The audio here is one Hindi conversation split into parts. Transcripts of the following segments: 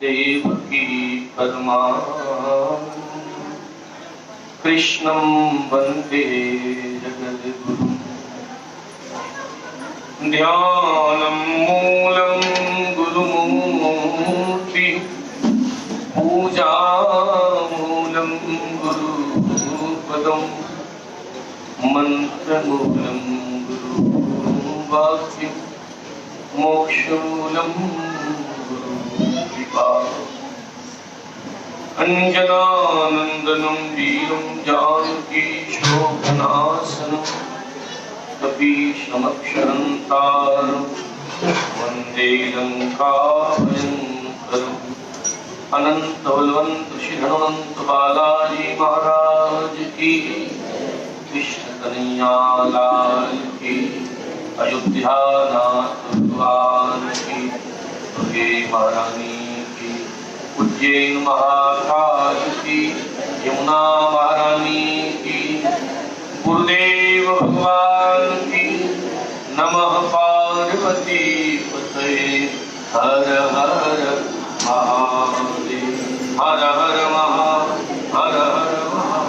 देवकी परमानंदं कृष्णं वंदे जगद्गुरुं। ध्यानं मूलं गुरुमूर्ति, पूजा मूलं गुरुपदं, मंत्रमूलं गुरुवाक्यं, मोक्षमूलं गुरुकृपा। अंजनानंदनं वीरं जानकी शोभनाशनं, कपीशमक्षरं तारं वन्दे लंकाभयंकरम्। अनंत बलवंत श्री हनुमंत बालाजी महाराज की, कृष्ण कन्हैया लाल की, अयोध्या नाथ भगवान की, दुर्गे महारानी की, उज्जैन महाकाल की, यमुना महारानी की, गुरुदेव भगवान की। नमः पार्वती पतये, हर हर महादेव, हर हर हर हर महा।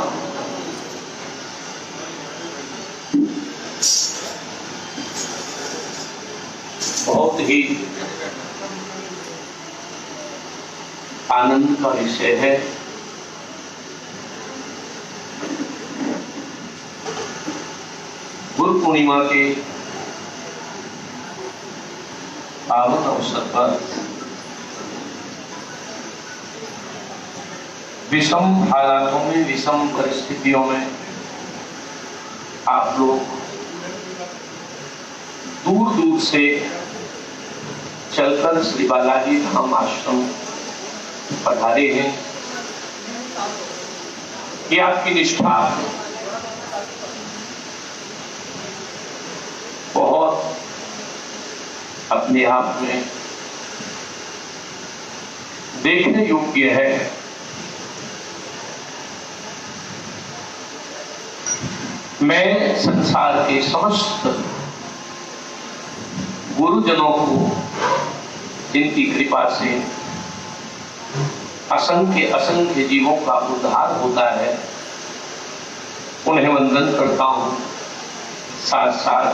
बहुत ही आनंद का विषय है। गुरु पूर्णिमा के पावन अवसर पर विषम हालातों में, विषम परिस्थितियों में आप लोग दूर दूर से चलकर श्री बालाजी धाम आश्रम पधारे हैं। ये आपकी निष्ठा बहुत अपने आप में देखने योग्य है। मैं संसार के समस्त गुरुजनों को, जिनकी कृपा से असंख्य असंख्य जीवों का उद्धार होता है, उन्हें वंदन करता हूं। साथ साथ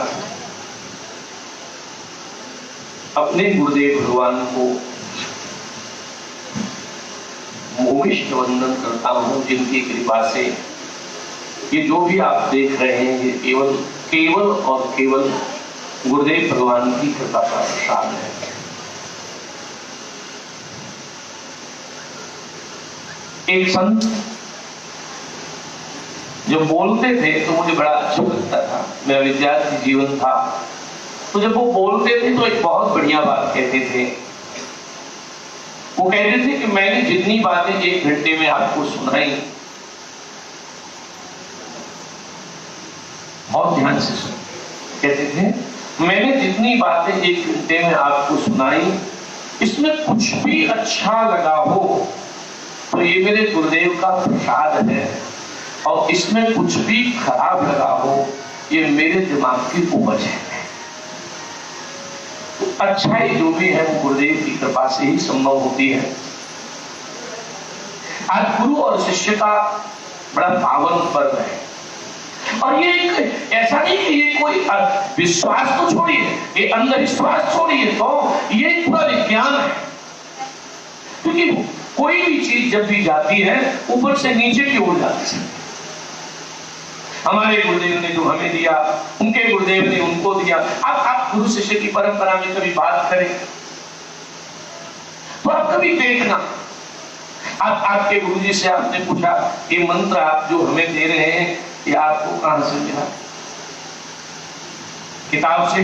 अपने गुरुदेव भगवान को मोहिष्ठ वंदन करता हूं, जिनकी कृपा से ये जो भी आप देख रहे हैं ये केवल केवल और केवल गुरुदेव भगवान की कृपा का प्रसाद है। एक संत जब बोलते थे तो मुझे बड़ा अच्छा लगता था। मेरा विद्यार्थी जीवन था तो जब वो बोलते थे तो एक बहुत बढ़िया बात कहते थे। वो कहते थे कि मैंने जितनी बातें 1 घंटे में आपको सुनाई, बहुत ध्यान से सुन। कहते थे मैंने जितनी बातें 1 घंटे में आपको सुनाई, इसमें कुछ भी अच्छा लगा हो तो ये मेरे गुरुदेव का प्रसाद है, और इसमें कुछ भी खराब लगा हो ये मेरे दिमाग की उपज है। तो अच्छाई जो भी है वो गुरुदेव की कृपा से ही संभव होती है। आज गुरु और शिष्य का बड़ा पावन पर्व है। और ये ऐसा नहीं कि ये कोई विश्वास तो छोड़िए, ये अंधविश्वास छोड़िए, तो ये पूरा विज्ञान है। क्योंकि कोई भी चीज जब भी जाती है ऊपर से नीचे की ओर जाती है। हमारे गुरुदेव ने जो हमें दिया, उनके गुरुदेव ने उनको दिया। अब आप गुरु शिष्य की परंपरा में कभी बात करें तो आप कभी देखना, आप आपके गुरुजी से आपने पूछा ये मंत्र आप जो हमें दे रहे हैं ये आपको कहां से मिला? किताब से,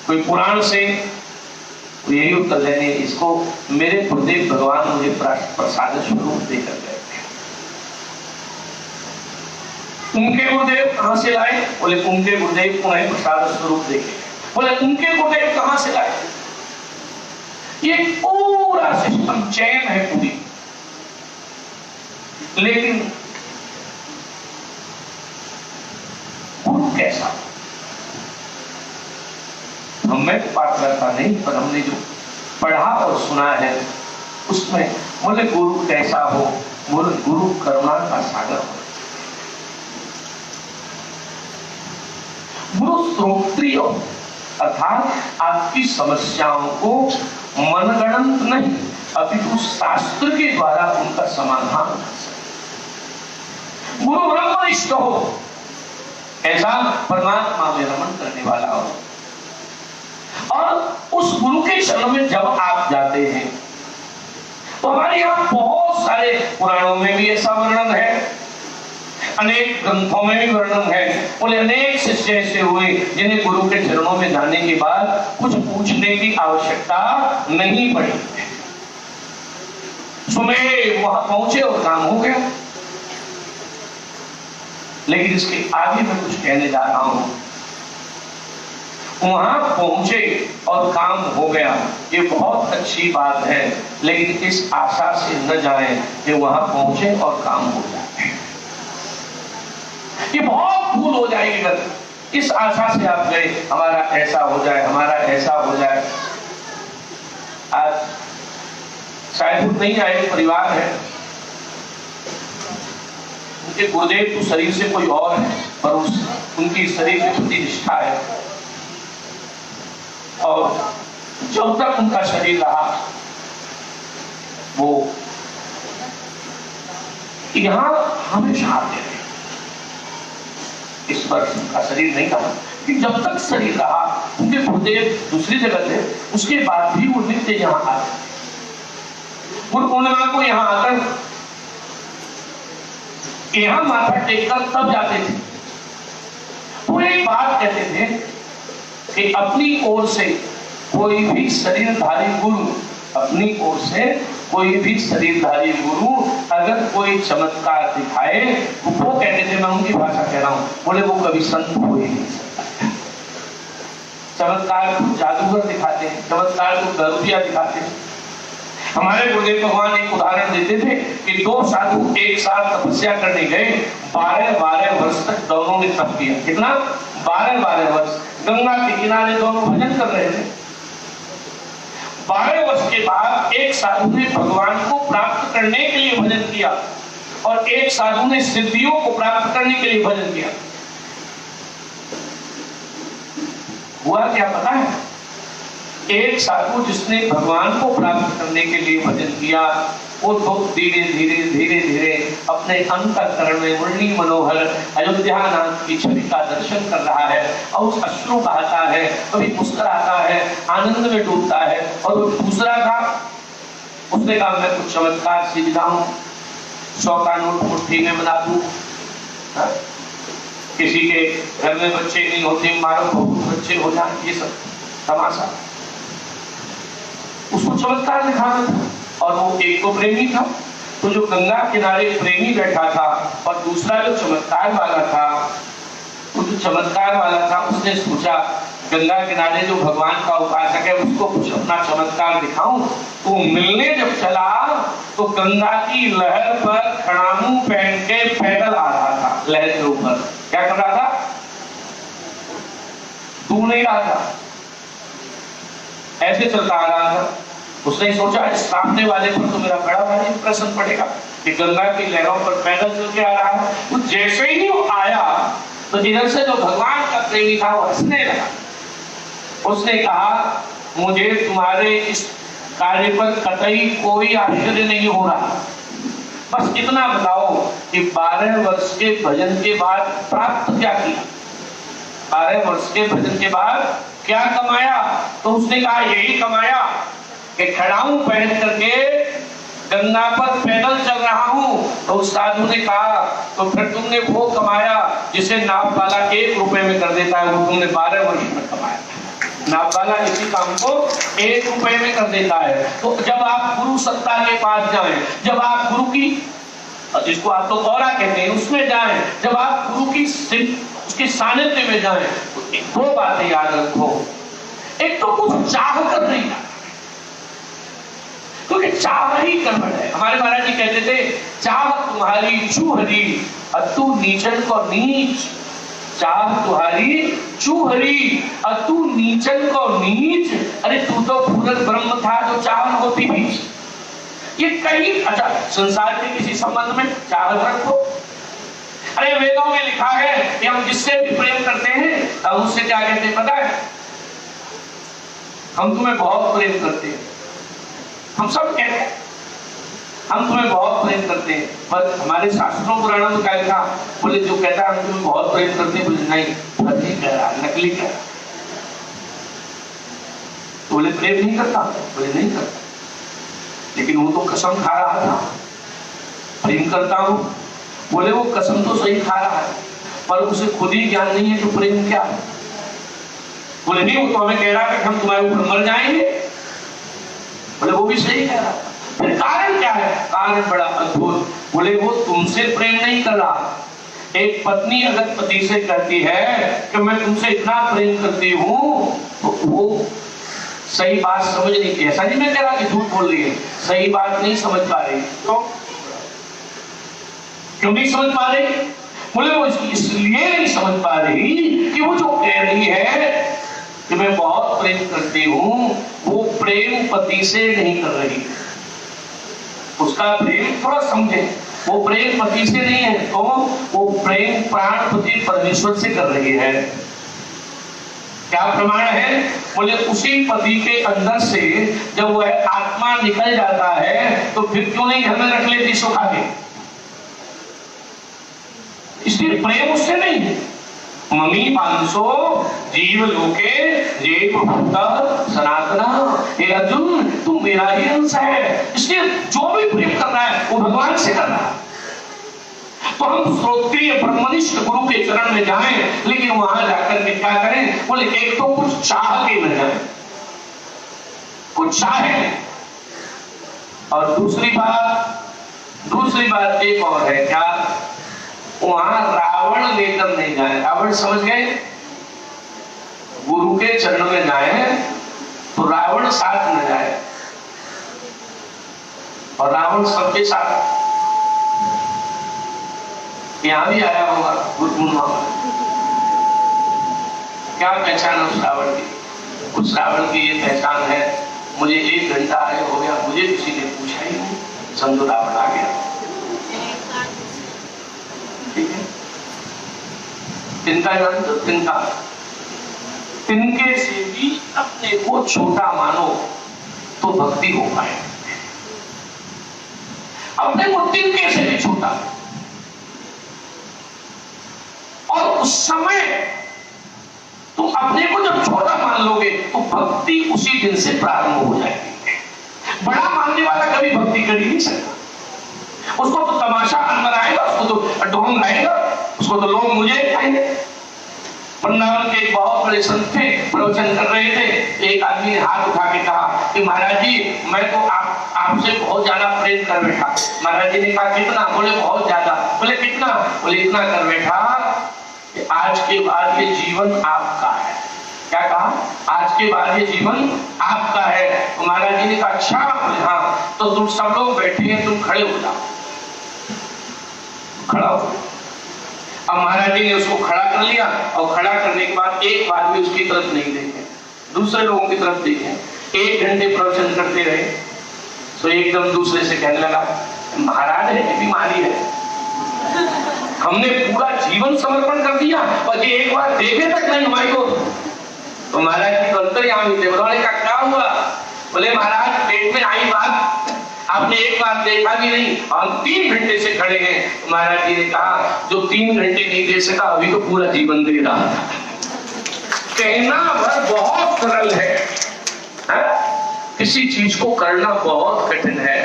कोई पुराण से? तो यही उत्तर देने, इसको मेरे गुरुदेव भगवान मुझे प्रसाद स्वरूप देकर गए। उनके गुरुदेव कहां से लाए? बोले उनके गुरुदेव उन्हें प्रसाद स्वरूप देखे। बोले उनके गुरुदेव कहां से लाए? ये पूरा सिस्टम चैन है पूरी। लेकिन गुरु कैसा? मैं पाठ करता नहीं, पर हमने जो पढ़ा और सुना है उसमें बोले गुरु कैसा हो, बोले गुरु करुणा का सागर हो। गुरु श्रोत्रिय अर्थात आपकी समस्याओं को मनगणंत नहीं अपितु शास्त्र के द्वारा उनका समाधान कर सके। गुरु ब्रह्मनिष्ठ हो, ऐसा परमात्मा में रमन करने वाला हो। और उस गुरु के शरण में जब आप जाते हैं तो हमारे यहाँ बहुत सारे पुराणों में भी ऐसा वर्णन है, अनेक ग्रंथों में भी वर्णन है। बोले अनेक शिष्य ऐसे हुए जिन्हें गुरु के चरणों में जाने के बाद कुछ पूछने की आवश्यकता नहीं पड़ी, सुबह वहां पहुंचे और काम हो गया। लेकिन इसके आगे मैं कुछ कहने जा रहा हूं, वहां पहुंचे और काम हो गया, ये बहुत अच्छी बात है, लेकिन इस आशा से न जाएं कि वहां पहुंचे और काम हो जाए। ये बहुत भूल हो जाएगी अगर इस आशा से आप गए हमारा ऐसा हो जाए, हमारा ऐसा हो जाए। आज शायद नहीं आए परिवार है, उनके गुरुदेव तो शरीर से कोई और है, पर उनकी शरीर के प्रति निष्ठा है। और जब तक उनका शरीर रहा वो यहां हमेशा आते रहे। इस पर उनका शरीर नहीं रहा, कि जब तक शरीर रहा उनके गुरुदेव दूसरी जगह थे, उसके बाद भी वो नित्य यहाँ आते। गुरु पूर्णिमा को यहाँ आकर यहाँ माथा टेककर तब जाते थे। वो एक बात कहते थे कि अपनी ओर से कोई भी शरीरधारी गुरु, अपनी ओर से कोई भी शरीरधारी गुरु अगर कोई चमत्कार दिखाए तो वो कहते थे, मैं उनकी भाषा कह रहा हूं, बोले वो कभी संत हो ही नहीं सकता। चमत्कार को जादूगर दिखाते हैं, चमत्कार को गरुड़िया दिखाते हैं। हमारे गुरुदेव भगवान एक उदाहरण देते थे कि दो साधु एक साथ तपस्या करने गए, 12-12 वर्ष तक दोनों ने तप किया। कितना? 12-12 वर्ष गंगा के किनारे दोनों भजन कर रहे थे। 12 वर्ष के बाद एक साधु ने भगवान को प्राप्त करने के लिए भजन किया और एक साधु ने सिद्धियों को प्राप्त करने के लिए भजन किया। हुआ क्या पता है? एक साधु जिसने भगवान को प्राप्त करने के लिए भजन किया, वो तो धीरे धीरे अपने अंतःकरण में मुरली मनोहर अयोध्या नाथ की छवि का दर्शन कर रहा है और उस अश्रु बहाता है, कभी मुस्कुराता है, आनंद में डूबता है। और वो दूसरा था, उसने कहा मैं कुछ चमत्कार सीख जाऊं, 100 का नोट मुट्ठी में बना दूं, किसी के घर में बच्चे नहीं होते, मारो बहुत बच्चे हो जाए, ये सब तमाशा। उसको चमत्कार दिखाना था। और वो एक तो प्रेमी था, तो जो गंगा किनारे प्रेमी बैठा था और दूसरा जो चमत्कार वाला था, वो जो चमत्कार वाला था उसने सोचा गंगा किनारे जो भगवान का उपासक है उसको कुछ अपना चमत्कार दिखाऊं। तो मिलने जब चला तो गंगा की लहर पर खड़ामू पहन के पैदल आ रहा था, लहर के ऊपर क्या कर रहा था? डूब नहीं रहा था, ऐसे चलता आ रहा था। उसने सोचा सामने वाले पर तो मेरा बड़ा भारी प्रश्न पड़ेगा कि गंगा की लहरों पर पैदल चल के आ रहा है। तो जैसे ही वो आया तो इधर से जो भगवान का प्रेमी था वो हंसने लगा। उसने कहा मुझे तुम्हारे इस कार्य पर कतई कोई आश्चर्य नहीं हो रहा, बस इतना बताओ कि 12 वर्ष के भजन के बाद प्राप्त क्या किया, 12 वर्ष के भजन के बाद क्या कमाया? तो उसने कहा यही कमाया कि खड़ाऊ पहन करके गंगा पर पैदल चल रहा हूं। तो उस साधु ने कहा तो फिर तुमने वो कमाया जिसे नाव वाला 1 रुपए में कर देता है, वो तुमने 12 वर्ष में कमाया। नाव वाला इसी काम को 1 रुपए में कर देता है। तो जब आप गुरु सत्ता के पास जाएं, जब आप गुरु की, जिसको आप तो औरा कहते हैं, उसमें जाएं, जब आप गुरु की उसके सानिध्य में जाएं, तो 2 बातें याद रखो। एक तो कुछ चाह कर नहीं जाना, क्योंकि चाह ही कर्म है। हमारे महाराज जी कहते थे चाह तुम्हारी चूहरी तू नीचन को नीच, चाह तुम्हारी चूहरी और तू नीचन को नीच। अरे तू तो पूर्ण ब्रह्म था जो चाहत होती बीच। ये कहीं अच्छा संसार के किसी संबंध में चाहत रखो। अरे वेदों में लिखा है कि हम जिससे भी प्रेम करते हैं हम उससे क्या कहते हैं पता है? हम तुम्हें बहुत प्रेम करते हैं। हम सब कहते हैं हम तुम्हें बहुत प्रेम करते हैं, पर हमारे शास्त्रों पुराणों में क्या लिखा? बोले जो कहता है हम तुम्हें बहुत प्रेम करते हैं, बोले नहीं फर्जी कह रहा, नकली कह रहा। तो बोले प्रेम नहीं करता, बोले नहीं करता, लेकिन वो तो कसम खा रहा था प्रेम करता हूं। बोले वो कसम तो सही खा रहा है, पर उसे खुद ही ज्ञान नहीं है तो प्रेम क्या है। बोले नहीं वो तो हमें कह रहा है कि हम तुम्हारे ऊपर मर जाएंगे। बोले वो भी सही कह रहा है, फिर कारण क्या है? कारण बड़ा अद्भुत। बोले वो तुमसे प्रेम नहीं कर रहा। एक पत्नी अगर पति से कहती है कि मैं तुमसे इतना प्रेम करती हूं, तो वो सही बात समझ नहीं, ऐसा नहीं मैं कह रहा कि झूठ बोल रही है, सही बात नहीं समझ पा रही। तो क्यों नहीं समझ पा रही? बोले वो इसलिए नहीं समझ पा रही कि वो जो कह रही है कि मैं बहुत प्रेम करती हूं, वो प्रेम पति से नहीं कर रही। उसका प्रेम थोड़ा समझे, वो प्रेम पति से नहीं है, तो वो प्रेम प्राणपति परमेश्वर से कर रही है। क्या प्रमाण है? बोले उसी पति के अंदर से जब वह आत्मा निकल जाता है तो फिर क्यों नहीं घर में रख लेती सुखा के? इसलिए प्रेम उससे नहीं है। ममी पांसो जीव लोके जेव भूत सनातना। हे अर्जुन तू मेरा ही अंश है, इसलिए जो भी प्रेम कर रहा है वो भगवान से कर रहा है। तो हम श्रोत्रिय ब्रह्मनिष्ठ गुरु के चरण में जाएं, लेकिन वहां जाकर के क्या करें? बोले एक तो कुछ चाह के न जाए, कुछ चाहे, और दूसरी बात एक और है क्या? वहां रावण लेकर नहीं जाए। रावण समझ गए? गुरु के चरण में जाए तो रावण साथ न जाए, और रावण सबके साथ। यहां भी आया होगा पूर्णिमा में, क्या पहचान है उस रावण की? उस रावण की ये पहचान है, मुझे 1 घंटा आए हो गया, मुझे किसी ने पूछा ही नहीं, समझो रावण आ गया। ठीक है, तिनका जानते? तिनके से भी अपने को छोटा मानो तो भक्ति हो पाए। अपने को तिनके से भी छोटा, और उस समय तुम अपने को जब छोटा मान लोगे तो भक्ति उसी दिन से प्रारंभ हो जाएगी। बड़ा मानने वाला कभी भक्ति कर ही नहीं सकता। उसको तो तमाशा अंदर आएगा, उसको तो ढोंग आएगा, उसको तो लोग मुझे कहेंगे। वृंदावन के एक बहुत बड़े संत थे, प्रवचन कर रहे थे। एक आदमी ने हाथ उठा के कहा कि महाराज जी मैं तो आपसे बहुत ज्यादा प्रेम कर बैठा। महाराज जी ने कहा कितना? बोले बहुत ज्यादा। बोले कितना? बोले इतना कर बैठा कि आज के बाद ये जीवन आपका है। क्या कहा? आज के बाद ये जीवन आपका है। तो महाराज जी ने कहा अच्छा? हाँ। तो तुम सब लोग बैठे हैं, तुम खड़े हो जाओ। खड़ा हो। अब महाराज जी ने उसको खड़ा कर लिया, और खड़ा करने के बाद एक बार भी उसकी तरफ नहीं देखे, दूसरे लोगों की तरफ देखे। 1 घंटे प्रवचन करते रहे, तो एकदम दूसरे से कहने लगा महाराज है कि बीमारी है? हमने पूरा जीवन समर्पण कर दिया और ये एक बार देखे तक नहीं हमारी को। तो महाराज जी तो अंतर्यामी थे। उन्होंने कहा क्या हुआ? बोले महाराज पेट में आई बात, आपने एक बार देखा भी नहीं, हम 3 घंटे से खड़े हैं। महाराज जी ने कहा जो 3 घंटे नहीं दे सका अभी तो पूरा जीवन दे रहा था। कहना भर बहुत सरल है, किसी चीज को करना बहुत कठिन है।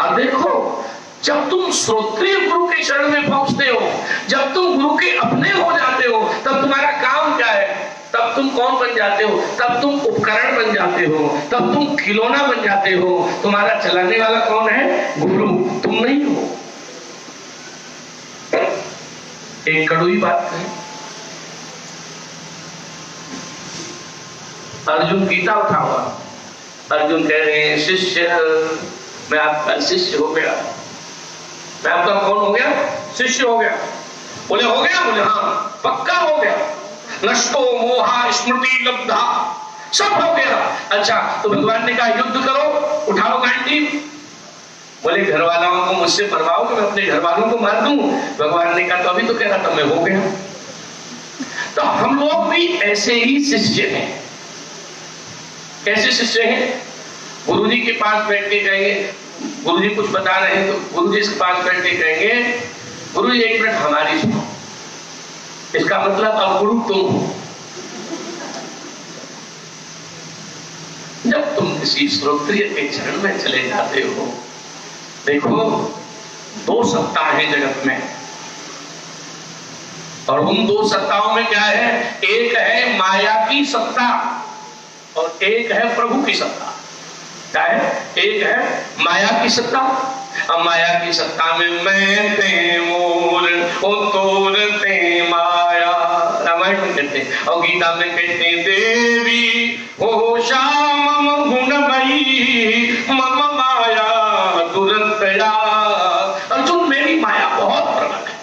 अब देखो जब तुम श्रोत्रिय गुरु के चरण में पहुंचते हो, जब तुम गुरु के अपने हो जाते हो, तब तुम्हारा काम क्या है? तब तुम कौन बन जाते हो? तब तुम उपकरण बन जाते हो, तब तुम खिलौना बन जाते हो। तुम्हारा चलाने वाला कौन है? गुरु, तुम नहीं हो। एक कड़वी बात है, अर्जुन गीता उठा हुआ, अर्जुन कह रहे हैं शिष्य मैं आपका शिष्य हो गया। मैं आपका कौन हो गया? शिष्य हो गया। बोले हो गया? बोले हाँ पक्का हो गया। नष्टो मोहा स्मृति लब्धा, सब हो गया। अच्छा तो भगवान ने कहा युद्ध करो, उठाओ गांडी। बोले घर वालों को मुझसे मरवाओ कि मैं अपने घर वालों को मार दूं? भगवान ने कहा तो अभी तो कह रहा था मैं हो गया। तो हम लोग भी ऐसे ही शिष्य हैं। कैसे शिष्य हैं? गुरुजी के पास बैठ के कहेंगे, गुरुजी कुछ बता रहे हैं तो गुरुजी के पास बैठ के कहेंगे गुरुजी एक मिनट हमारी सुनो। इसका मतलब अब गुरु तुम हो। जब तुम किसी श्रोत्रिय के चरण में चले जाते हो, देखो 2 सत्ता है जगत में, और उन 2 सत्ताओं में क्या है? एक है माया की सत्ता और एक है प्रभु की सत्ता। क्या है? एक है माया की सत्ता। अब माया की सत्ता में मैं ते मोर ओ तोर ते माया, रामायण में कहते हैं, और गीता में कहते हैं देवी हो श्याम गुणमयी मम माया दुरंतया। अर्जुन मेरी माया बहुत प्रबल है,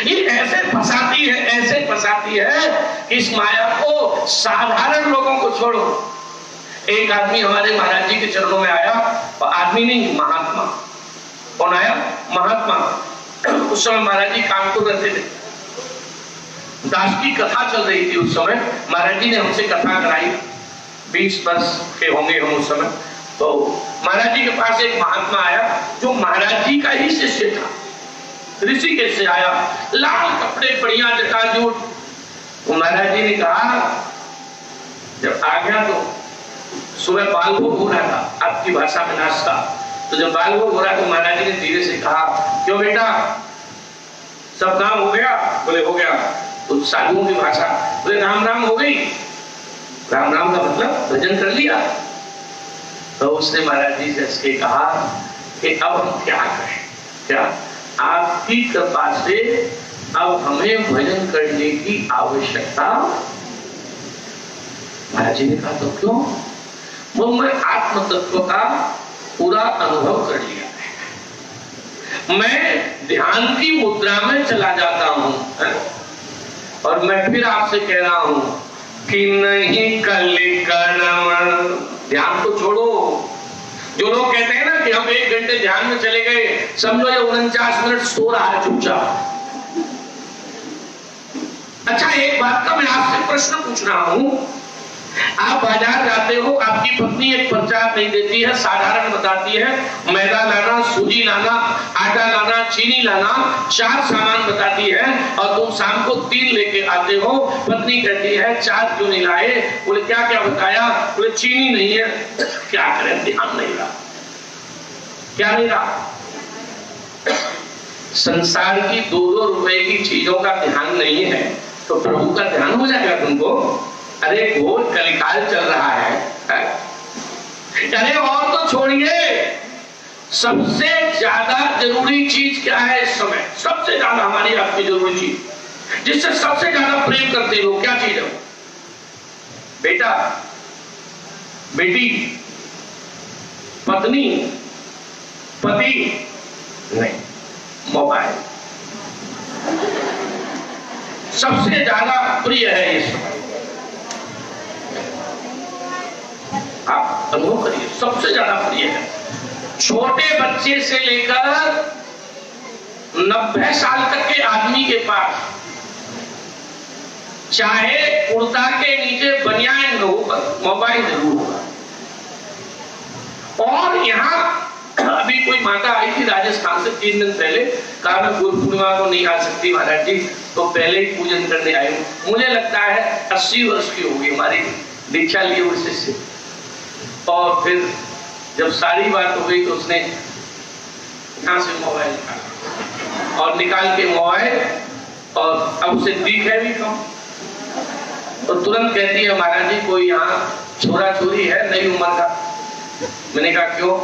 ये ऐसे फंसाती है, ऐसे फंसाती है कि इस माया को साधारण लोगों को छोड़ो। एक आदमी हमारे महाराज जी के चरणों में आया, और आदमी नहीं महात्मा। कौन आया? महात्मा। उस समय महाराज जी कानपुर रहते थे, दास की कथा चल रही थी उस समय। महाराज जी ने हमसे कथा कराई, 20 वर्ष के होंगे हम उस समय। तो महाराज जी के पास एक महात्मा आया जो महाराज जी का ही शिष्य था, ऋषिकेश से आया, लाल कपड़े, बढ़िया जटाजूट। तो महाराज जी ने कहा जब आ गया तो सुबह बाल भोग हो रहा था, आपकी भाषा में नाश्ता। तो जब बाल भोग हो रहा तो महाराज जी ने धीरे से कहा क्यों बेटा सब काम हो गया? बोले हो गया। तो साधुओं की भाषा, बोले राम राम हो गई? राम राम का मतलब भजन कर लिया? तो उसने महाराज जी से इसके कहा कि अब हम क्या करें? क्या आपकी कृपा से अब हमें भजन करने की आवश्यकता। महाराज जी ने कहा तो क्यों? वो मैं आत्म तत्व का पूरा अनुभव कर लिया है, मैं ध्यान की मुद्रा में चला जाता हूं, और मैं फिर आपसे कह रहा हूं कि नहीं कली कर्म। ध्यान को छोड़ो। जो लोग कहते हैं ना कि हम 1 घंटे ध्यान में चले गए, समझो ये 49 मिनट सो रहा है चुपचाप। अच्छा एक बात का मैं आपसे प्रश्न पूछ रहा हूं, आप बाजार जाते हो, आपकी पत्नी एक प्रचार नहीं देती है, साधारण बताती है मैदा लाना, सूजी लाना, आटा लाना, चीनी लाना, 4 सामान बताती है, और तुम शाम को 3 लेके आते हो। पत्नी कहती है 4 क्यों नहीं लाए? बोले क्या क्या बताया? बोले चीनी नहीं है। क्या करें, ध्यान नहीं रहा। क्या नहीं रहा? संसार की 2-2 रुपए की चीजों का ध्यान नहीं है तो प्रभु का ध्यान हो जाएगा तुमको? अरे घोर कलिकाल चल रहा है। अरे और तो छोड़िए, सबसे ज्यादा जरूरी चीज क्या है इस समय? सबसे ज्यादा हमारी आपकी जरूरी चीज, जिससे सबसे ज्यादा प्रेम करते हो, क्या चीज है? बेटा, बेटी, पत्नी, पति नहीं, मोबाइल सबसे ज्यादा प्रिय है इस समय। आप अनुभव करिए, सबसे ज्यादा प्रिय है। छोटे बच्चे से लेकर 90 साल तक के आदमी के पास, चाहे कुर्ता के नीचे बनियान न हो, मोबाइल जरूर होगा। और यहाँ अभी कोई माता आई थी राजस्थान से 3 दिन पहले, कहा मैं गुरु पूर्णिमा को नहीं आ सकती महाराज जी, तो पहले ही पूजन करने आई। मुझे लगता है 80 वर्ष की होगी, हमारी दीक्षा लिए उस शिष्य। और फिर जब सारी बात हो गई तो उसने यहाँ से मोबाइल निकाला, और निकाल के मोबाइल, और अब उसे दिख है भी कम, तो तुरंत कहती है महाराज जी कोई यहाँ छोरा छोरी है नई उम्र का? मैंने कहा क्यों?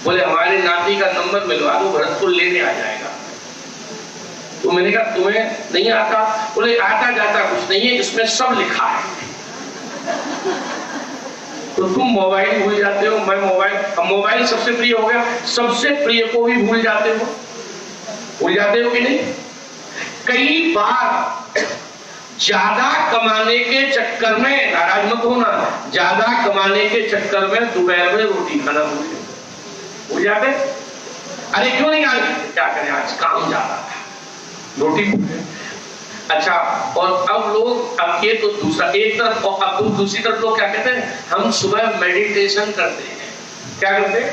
बोले हमारे नाती का नंबर मिलवा दो, भरतपुर लेने आ जाएगा। तो मैंने कहा तुम्हें नहीं आता? बोले आता जाता कुछ नहीं है, इसमें सब लिखा है। तो तुम मोबाइल भूल जाते हो, मैं मोबाइल सबसे प्रिय हो गया, सबसे प्रिय को भी भूल जाते हो कि नहीं? कई बार ज्यादा कमाने के चक्कर में, नाराज मत होना, ज्यादा कमाने के चक्कर में दोपहर में रोटी खाना भूल जाते। अरे क्यों नहीं आज, क्या करें आज काम ज्यादा था, रोटी भूल। अच्छा, और अब लोग, अब ये तो दूसरा एक तरफ, और अब दूसरी तरफ लोग क्या कहते हैं, हम सुबह मेडिटेशन करते हैं। क्या करते हैं?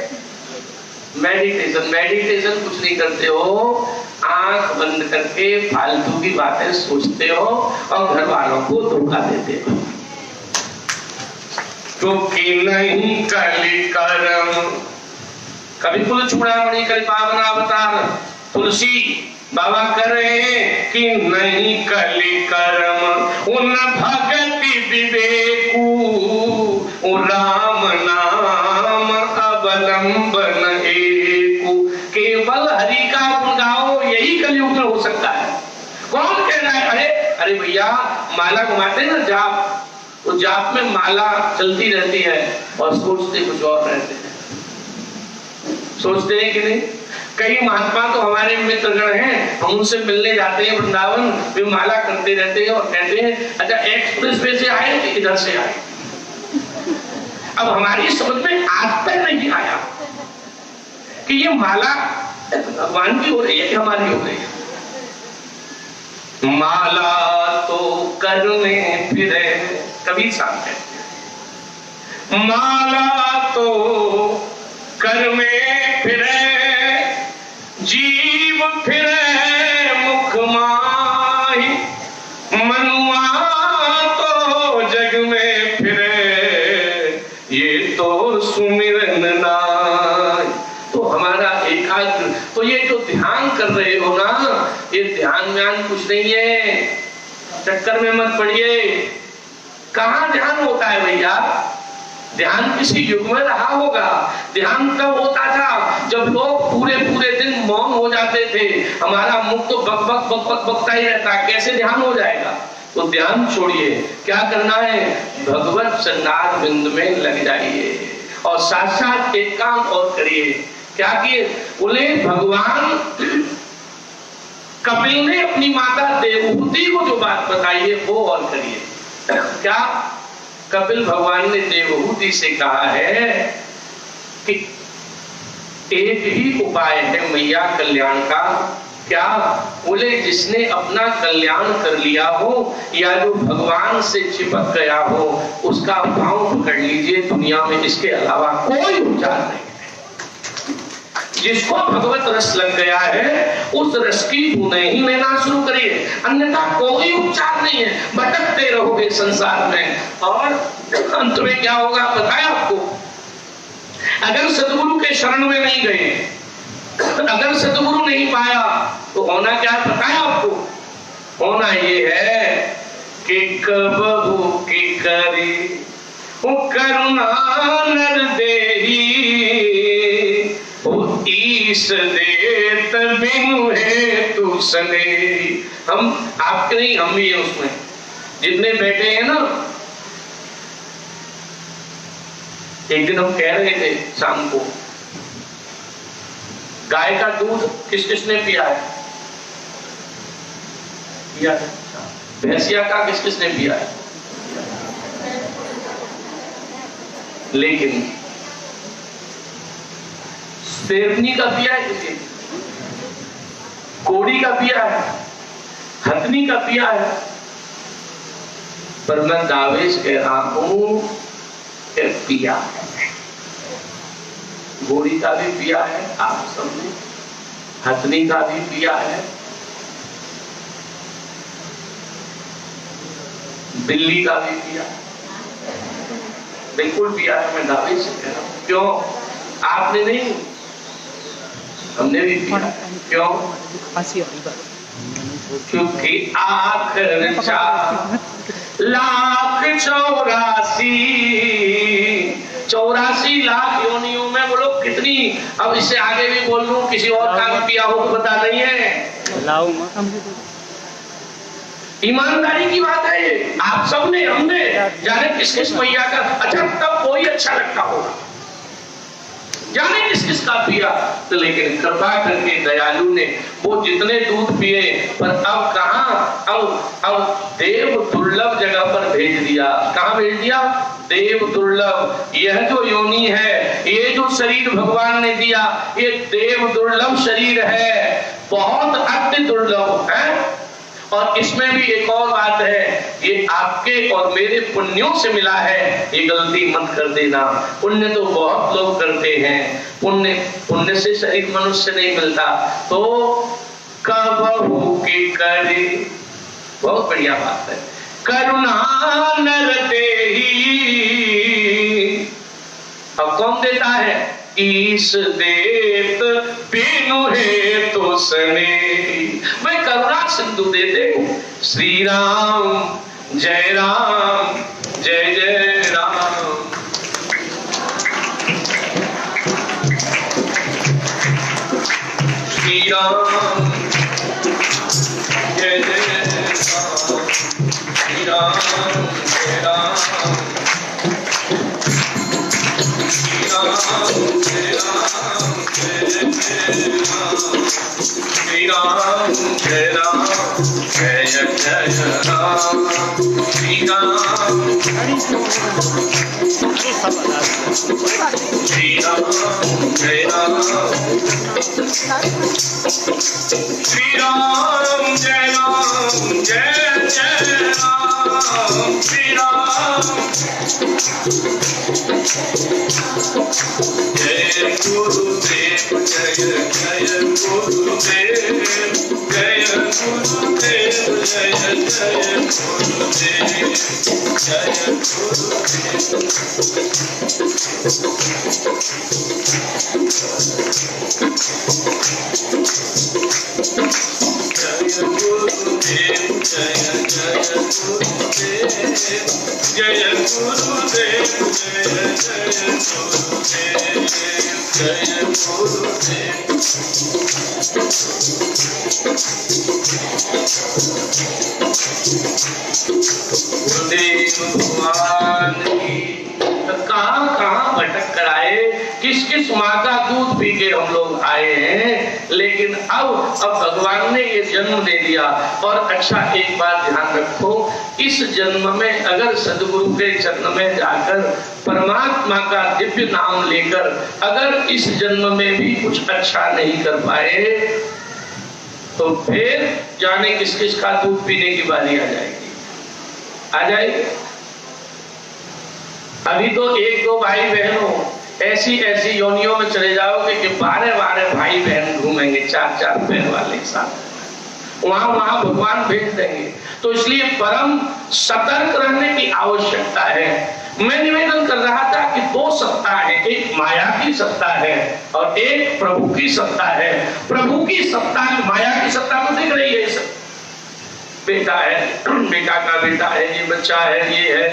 मेडिटेशन। मेडिटेशन कुछ नहीं करते हो, आंख बंद करके फालतू की बातें सोचते हो और घर वालों को धोखा देते हो। क्योंकि नहीं कली करम, कभी कुल चूड़ामणि कल पावन अवतार तुलसी बाबा कर रहे हैं कि नहीं कली करम उन भगति विवेकू राम नाम अवलंबन एकू। केवल हरि का गुण गाओ, यही कलयुग में हो सकता है। कौन कह रहा है? अरे अरे भैया, माला घुमाते ना जाप, तो जाप में माला चलती रहती है और सोचते कुछ और रहते हैं। सोचते हैं कि नहीं? कई महात्मा तो हमारे मित्रगण हैं, हम उनसे मिलने जाते हैं वृंदावन, वे माला करते रहते हैं और कहते हैं अच्छा एक्सप्रेस वे से आए कि इधर से आए। अब हमारी समझ में आज तक नहीं आया कि ये माला भगवान की हो रही है कि हमारी हो रही है। माला तो कर में फिरे, कबीर साहब कहते हैं माला तो कर में फिरे, जीव फिरे मुख माही, मनुआ तो जग में फिरे, ये तो सुमिरन नाय। तो हमारा एकाग्र, तो ये जो ध्यान कर रहे हो ना, ये ध्यान व्यान कुछ नहीं है, चक्कर में मत पड़िए। कहाँ ध्यान होता है भैया? ध्यान किसी युग में रहा होगा। ध्यान तब होता था जब लोग पूरे पूरे दिन मौन हो जाते थे, हमारा मुख तो बक बक बक बक बकता ही रहता, कैसे ध्यान हो जाएगा? तो ध्यान छोड़िए, क्या करना है? भगवत चरणार बिंद में लग जाइए और साथ साथ एक काम और करिए। क्या किए? बोले भगवान कपिल ने अपनी माता देवहूति को जो बात बताई है वो और करिए। क्या? कपिल भगवान ने देवहूति से कहा है कि एक ही उपाय है मैया कल्याण का। क्या? बोले जिसने अपना कल्याण कर लिया हो या जो भगवान से चिपक गया हो उसका पांव पकड़ लीजिए, दुनिया में इसके अलावा कोई उपचार नहीं है। जिसको भगवत रस लग गया है उस रस की बूंदें ही लेना शुरू करिए, अन्यथा कोई उपचार नहीं है। भटकते रहोगे संसार में और अंत में क्या होगा बताया आपको। अगर सदगुरु के शरण में नहीं गए, अगर सदगुरु नहीं पाया तो होना क्या बताया आपको। होना ये है कि कबहू की करी करुणा नर देही, ईश देत बिनु हेतु सनेही। हम आपके नहीं, हम भी है उसमें, जितने बैठे हैं ना। एक दिन हम कह रहे थे शाम को, गाय का दूध किस किसने पिया है? पिया है। भैंसिया का किस किसने पिया है? लेकिन शेरनी का पिया है किसी? कोड़ी का पिया है? हथनी का पिया है? पर मैं दावे से कह रहा हूं पिया है। घोड़ी का भी पिया है आप सबने, हथनी का भी पिया है, बिल्ली का भी पिया है, बिल्कुल पिया है। मैं दावे से कह रहा हूं। क्यों? आपने नहीं, हमने भी पिया। क्यों? क्योंकि आखिर 84 लाख योनियों में वो लोग कितनी, अब इससे आगे भी बोल लूं, किसी और का भी पिया हो तो पता नहीं है। ईमानदारी की बात है ये। आप सबने, हमने, जाने किस किस मैया का। अच्छा तब कोई अच्छा लगता होगा, जाने किस किस इसका पिया, तो लेकिन कृपा करके दयालु ने वो जितने दूध पिए, पर अब कहाँ, अब देव दुर्लभ जगह पर भेज दिया। कहाँ भेज दिया? देव दुर्लभ। यह जो योनि है, ये जो शरीर भगवान ने दिया, ये देव दुर्लभ शरीर है, बहुत अति दुर्लभ है। और इसमें भी एक और बात है, ये आपके और मेरे पुण्यों से मिला है, ये गलती मत कर देना। पुण्य तो बहुत लोग करते हैं, पुण्य से शरीर मनुष्य नहीं मिलता, तो कबहू की करे, बहुत बढ़िया बात है, करुणा नर देही। अब कौन देता है? ईश देत बिनु है तो सने। मैं करुणा सिंधु दे दे। श्री राम जय राम, जय जय राम। श्री राम जय जय राम, श्री राम जय राम, श्री राम जय राम, जय जय राम, श्री राम जय राम, जय जय राम, श्री राम, श्री राम जय राम, श्री राम जय राम, जय जय राम, श्री राम जय गुरुदेव, जय जय गुरुदेव, जय गुरुदेव, जय जय गुरुदेव, जय गुरुदेव। जय गुरुदेव, जय जय गुरुदेव, जय गुरुदेव, जय जय गुरुदेव, जय गुरुदेव। गुरुदेव भगवान की कहाँ भटक कर आए, किस किस माँ का दूध पी के हम लोग आए हैं, लेकिन अब भगवान ने ये जन्म दे दिया। और अच्छा एक बात ध्यान रखो, इस जन्म में अगर सदगुरु के चरण में जाकर परमात्मा का दिव्य नाम लेकर अगर इस जन्म में भी कुछ अच्छा नहीं कर पाए, तो फिर जाने किस किस का दूध पीने की बारी आ जाएगी, आ जाएगी। अभी तो एक दो भाई बहनों ऐसी ऐसी योनियों में चले जाओगे कि 12 भाई बहन घूमेंगे 4 पैर वाले साथ, वहां भगवान भेज देंगे। तो इसलिए परम सतर्क रहने की आवश्यकता है। मैं निवेदन कर रहा था कि 2 सत्ता है, एक माया की सत्ता है और एक प्रभु की सत्ता है। प्रभु की सत्ता, माया की सत्ता तो दिख रही है, बेटा है, बेटा का बेटा है, ये बच्चा है, ये है,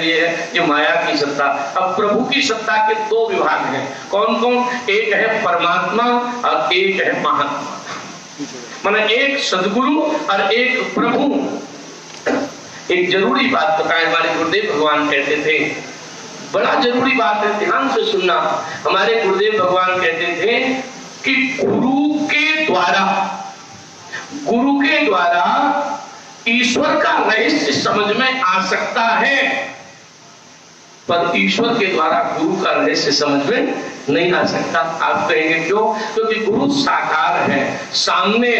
ये माया की सत्ता। अब प्रभु की सत्ता के 2 विभाग हैं। कौन कौन? एक है परमात्मा और एक है महात्मा, माने एक सदगुरु और एक प्रभु। एक जरूरी बात बताएं, हमारे गुरुदेव भगवान कहते थे, बड़ा जरूरी बात है, ध्यान से सुनना। हमारे गुरुदेव भगवान कहते थे कि गुरु के द्वारा ईश्वर का रहस्य समझ में आ सकता है, पर ईश्वर के द्वारा गुरु का रहस्य समझ में नहीं आ सकता। आप कहेंगे क्यों? क्योंकि गुरु साकार है, सामने